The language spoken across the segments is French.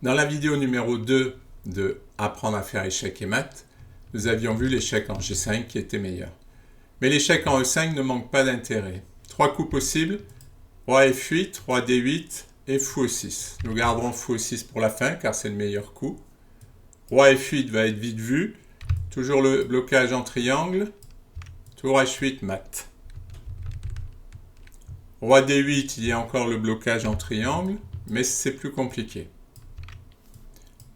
Dans la vidéo numéro 2 de Apprendre à faire échecs et maths, nous avions vu l'échec en G5 qui était meilleur. Mais l'échec en E5 ne manque pas d'intérêt. 3 coups possibles, Roi F8, Roi D8 et Fou E6. Nous garderons Fou E6 pour la fin car c'est le meilleur coup. Roi F8 va être vite vu. Toujours le blocage en triangle. Tour H8 mat. Roi D8, il y a encore le blocage en triangle, mais c'est plus compliqué.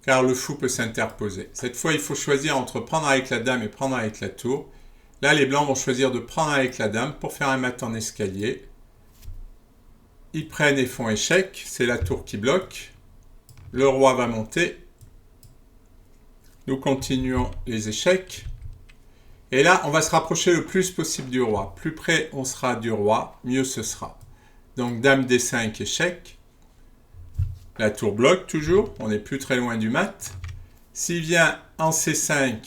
Car le fou peut s'interposer. Cette fois, il faut choisir entre prendre avec la dame et prendre avec la tour. Là, les blancs vont choisir de prendre avec la dame pour faire un mat en escalier. Ils prennent et font échec. C'est la tour qui bloque. Le roi va monter. Nous continuons les échecs. Et là, on va se rapprocher le plus possible du roi. Plus près on sera du roi, mieux ce sera. Donc, dame D5, échec. La tour bloque toujours, on n'est plus très loin du mat. S'il vient en C5,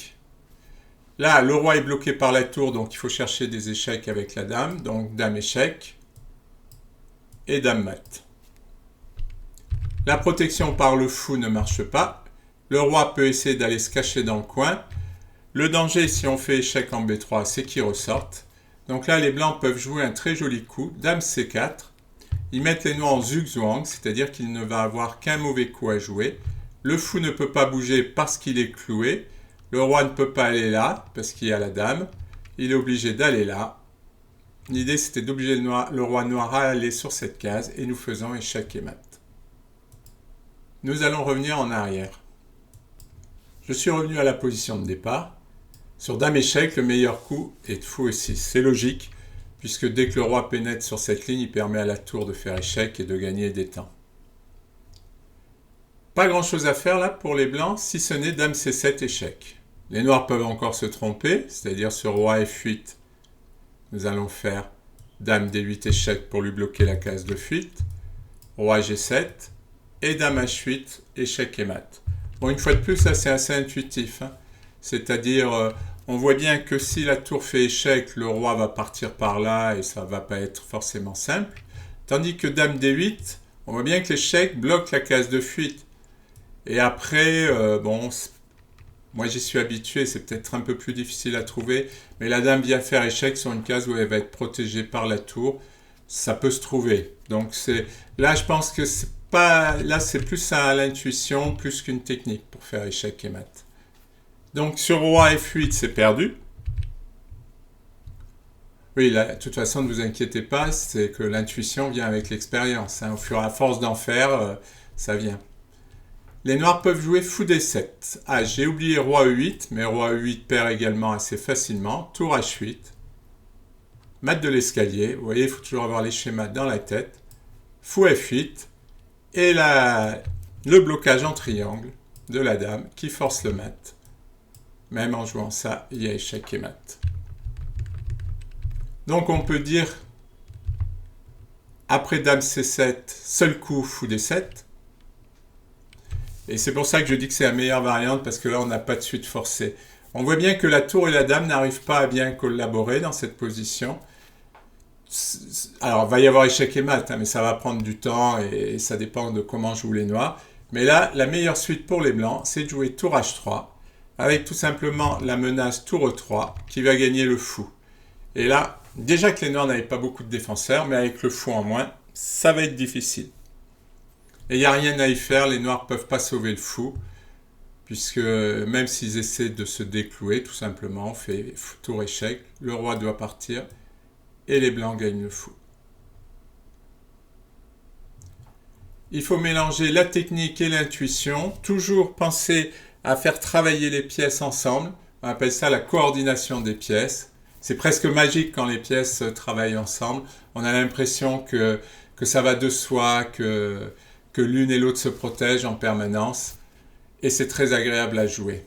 là, le roi est bloqué par la tour, donc il faut chercher des échecs avec la dame. Donc, dame échec et dame mat. La protection par le fou ne marche pas. Le roi peut essayer d'aller se cacher dans le coin. Le danger, si on fait échec en B3, c'est qu'il ressorte. Donc là, les blancs peuvent jouer un très joli coup. Dame C4. Ils mettent les noirs en zugzwang, c'est-à-dire qu'il ne va avoir qu'un mauvais coup à jouer. Le fou ne peut pas bouger parce qu'il est cloué. Le roi ne peut pas aller là, parce qu'il y a la dame. Il est obligé d'aller là. L'idée, c'était d'obliger le roi noir à aller sur cette case, et nous faisons échec et mat. Nous allons revenir en arrière. Je suis revenu à la position de départ. Sur dame échec, le meilleur coup est de fou E6. C'est logique, puisque dès que le roi pénètre sur cette ligne, il permet à la tour de faire échec et de gagner des temps. Pas grand chose à faire là pour les blancs, si ce n'est dame C7 échec. Les noirs peuvent encore se tromper, c'est-à-dire sur roi F8, nous allons faire dame D8 échec pour lui bloquer la case de fuite, roi G7 et dame H8 échec et mat. Bon, une fois de plus, ça c'est assez intuitif, hein. C'est-à-dire, on voit bien que si la tour fait échec, le roi va partir par là et ça ne va pas être forcément simple. Tandis que dame D8, on voit bien que l'échec bloque la case de fuite. Et après, bon, moi j'y suis habitué, c'est peut-être un peu plus difficile à trouver, mais la dame vient faire échec sur une case où elle va être protégée par la tour. Ça peut se trouver. Donc là, je pense que c'est pas, là c'est plus à l'intuition, plus qu'une technique pour faire échec et mat. Donc, sur roi F8, c'est perdu. Oui, là, de toute façon, ne vous inquiétez pas, c'est que l'intuition vient avec l'expérience. Hein. Au fur et à force d'en faire, ça vient. Les noirs peuvent jouer fou D7. Ah, j'ai oublié roi E8, mais roi E8 perd également assez facilement. Tour H8. Mat de l'escalier. Vous voyez, il faut toujours avoir les schémas dans la tête. Fou F8. Et le blocage en triangle de la dame qui force le mat. Même en jouant ça, il y a échec et mat. Donc on peut dire, après dame C7, seul coup fou D7. Et c'est pour ça que je dis que c'est la meilleure variante, parce que là on n'a pas de suite forcée. On voit bien que la tour et la dame n'arrivent pas à bien collaborer dans cette position. Alors il va y avoir échec et mat, hein, mais ça va prendre du temps et ça dépend de comment jouent les noirs. Mais là, la meilleure suite pour les blancs, c'est de jouer tour H3. Avec tout simplement la menace tour E3 qui va gagner le fou. Et là, déjà que les noirs n'avaient pas beaucoup de défenseurs, mais avec le fou en moins, ça va être difficile. Et il n'y a rien à y faire, les noirs ne peuvent pas sauver le fou, puisque même s'ils essaient de se déclouer, tout simplement, on fait tour échec, le roi doit partir, et les blancs gagnent le fou. Il faut mélanger la technique et l'intuition, toujours penser à faire travailler les pièces ensemble. On appelle ça la coordination des pièces. C'est presque magique quand les pièces travaillent ensemble. On a l'impression que ça va de soi, que l'une et l'autre se protègent en permanence. Et c'est très agréable à jouer.